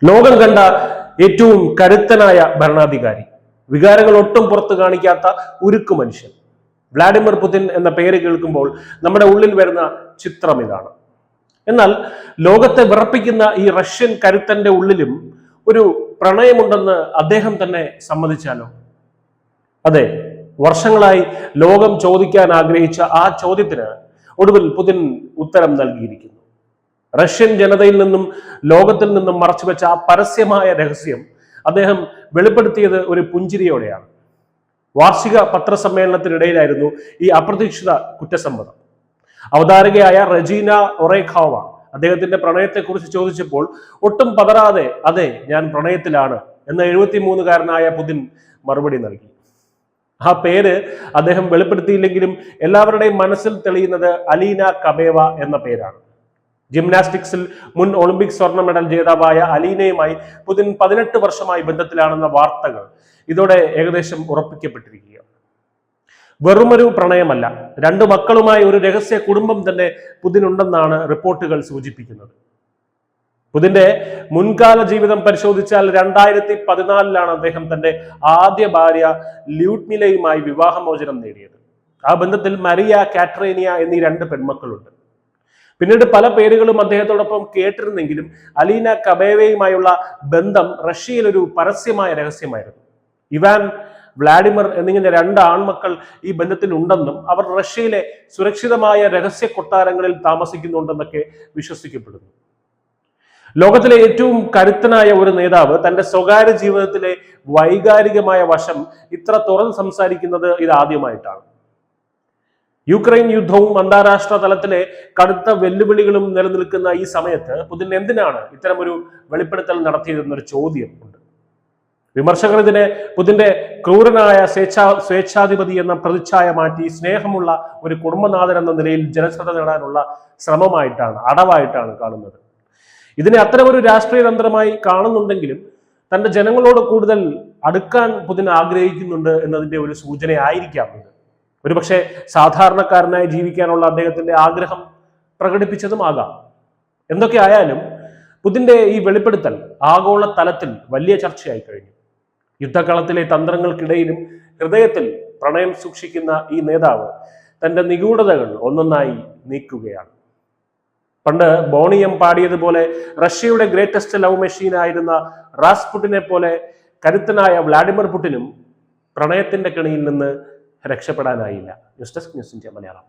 ലോകം കണ്ട ഏറ്റവും കരുത്തനായ ഭരണാധികാരി, വികാരങ്ങൾ ഒട്ടും പുറത്തു കാണിക്കാത്ത ഉരുക്കു മനുഷ്യൻ. വ്ളാഡിമിർ പുതിൻ എന്ന പേര് കേൾക്കുമ്പോൾ നമ്മുടെ ഉള്ളിൽ വരുന്ന ചിത്രം ഇതാണ്. എന്നാൽ ലോകത്തെ വിറപ്പിക്കുന്ന ഈ റഷ്യൻ കരുത്തന്റെ ഉള്ളിലും ഒരു പ്രണയമുണ്ടെന്ന് അദ്ദേഹം തന്നെ സമ്മതിച്ചാലോ? അതെ, വർഷങ്ങളായി ലോകം ചോദിക്കാൻ ആഗ്രഹിച്ച ആ ചോദ്യത്തിന് ഒടുവിൽ പുതിൻ ഉത്തരം നൽകിയിരിക്കുന്നു. റഷ്യൻ ജനതയിൽ നിന്നും ലോകത്തിൽ നിന്നും മറച്ചുവെച്ച ആ പരസ്യമായ രഹസ്യം അദ്ദേഹം വെളിപ്പെടുത്തിയത് ഒരു പുഞ്ചിരിയോടെയാണ്. വാർഷിക പത്രസമ്മേളനത്തിനിടയിലായിരുന്നു ഈ അപ്രതീക്ഷിത കുറ്റസമ്മതം. അവതാരകയായ റെജീന ഒറേഖോവ അദ്ദേഹത്തിന്റെ പ്രണയത്തെക്കുറിച്ച് ചോദിച്ചപ്പോൾ ഒട്ടും പതറാതെ അതെ, ഞാൻ പ്രണയത്തിലാണ് എന്ന് 73-കാരനായ പുതിൻ മറുപടി നൽകി. ആ പേര് അദ്ദേഹം വെളിപ്പെടുത്തിയില്ലെങ്കിലും എല്ലാവരുടെയും മനസ്സിൽ തെളിയുന്നത് അലീന കബേവ എന്ന പേരാണ്. ജിംനാസ്റ്റിക്സിൽ മുൻ ഒളിമ്പിക് സ്വർണ്ണ മെഡൽ ജേതാവായ അലീനയുമായി പുതിൻ 18 വർഷമായി ബന്ധത്തിലാണെന്ന വാർത്തകൾ ഇതോടെ ഏകദേശം ഉറപ്പിക്കപ്പെട്ടിരിക്കുകയാണ്. വെറുമൊരു പ്രണയമല്ല, 2 മക്കളുമായി ഒരു രഹസ്യ കുടുംബം തന്നെ പുതിനുണ്ടെന്നാണ് റിപ്പോർട്ടുകൾ സൂചിപ്പിക്കുന്നത്. പുതിന്റെ മുൻകാല ജീവിതം പരിശോധിച്ചാൽ 2014 അദ്ദേഹം തന്റെ ആദ്യ ഭാര്യ ല്യൂഡ്മിലയുമായി വിവാഹമോചനം നേടിയത്. ആ ബന്ധത്തിൽ മരിയ കാട്രേനിയ എന്നീ 2 പെൺമക്കളുണ്ട്. പിന്നീട് പല പേരുകളും അദ്ദേഹത്തോടൊപ്പം കേട്ടിരുന്നെങ്കിലും അലീന കബേവയുമായുള്ള ബന്ധം റഷ്യയിൽ ഒരു പരസ്യമായ രഹസ്യമായിരുന്നു. ഇവാൻ, വ്ളാഡിമിർ എന്നിങ്ങനെ 2 ആൺമക്കൾ ഈ ബന്ധത്തിൽ ഉണ്ടെന്നും അവർ റഷ്യയിലെ സുരക്ഷിതമായ രഹസ്യ കൊട്ടാരങ്ങളിൽ താമസിക്കുന്നുണ്ടെന്നൊക്കെ വിശ്വസിക്കപ്പെടുന്നു. ലോകത്തിലെ ഏറ്റവും കരുത്തനായ ഒരു നേതാവ് തന്റെ സ്വകാര്യ ജീവിതത്തിലെ വൈകാരികമായ വശം ഇത്ര തുറന്ന് സംസാരിക്കുന്നത് ഇതാദ്യമായിട്ടാണ്. യുക്രൈൻ യുദ്ധവും അന്താരാഷ്ട്ര തലത്തിലെ കടുത്ത വെല്ലുവിളികളും നിലനിൽക്കുന്ന ഈ സമയത്ത് പുതിൻ എന്തിനാണ് ഇത്തരമൊരു വെളിപ്പെടുത്തൽ നടത്തിയതെന്നൊരു ചോദ്യം ഉണ്ട്. വിമർശകർ ഇതിനെ പുതിന്റെ ക്രൂരനായ സ്വേച്ഛാധിപതി എന്ന പ്രതിച്ഛായ മാറ്റി സ്നേഹമുള്ള ഒരു കുടുംബനാഥൻ എന്ന നിലയിൽ ജനശ്രദ്ധ നേടാനുള്ള ശ്രമമായിട്ടാണ്, അടവായിട്ടാണ് കാണുന്നത്. ഇതിനെ അത്തരമൊരു രാഷ്ട്രീയ തന്ത്രമായി കാണുന്നുണ്ടെങ്കിലും തന്റെ ജനങ്ങളോട് കൂടുതൽ അടുക്കാൻ പുതിൻ ആഗ്രഹിക്കുന്നുണ്ട് എന്നതിന്റെ ഒരു സൂചനയായിരിക്കാം ഇത്. ഒരുപക്ഷെ സാധാരണക്കാരനായി ജീവിക്കാനുള്ള അദ്ദേഹത്തിന്റെ ആഗ്രഹം പ്രകടിപ്പിച്ചതുമാകാം. എന്തൊക്കെ ആയാലും പുതിന്റെ ഈ വെളിപ്പെടുത്തൽ ആഗോള തലത്തിൽ വലിയ ചർച്ചയായി കഴിഞ്ഞു. യുദ്ധകളത്തിലെ തന്ത്രങ്ങൾക്കിടയിലും ഹൃദയത്തിൽ പ്രണയം സൂക്ഷിക്കുന്ന ഈ നേതാവ് തന്റെ നിഗൂഢതകൾ ഒന്നൊന്നായി നീക്കുകയാണ്. പണ്ട് ബോണിയം പാടിയതുപോലെ റഷ്യയുടെ ഗ്രേറ്റസ്റ്റ് ലവ് മെഷീൻ ആയിരുന്ന റാസ്പുട്ടിനെ പോലെ കരുത്തനായ വ്ളാഡിമിർ പുടിനും പ്രണയത്തിന്റെ കെണിയിൽ നിന്ന് രക്ഷപ്പെടാനായില്ല. News desk, news India Malayalam.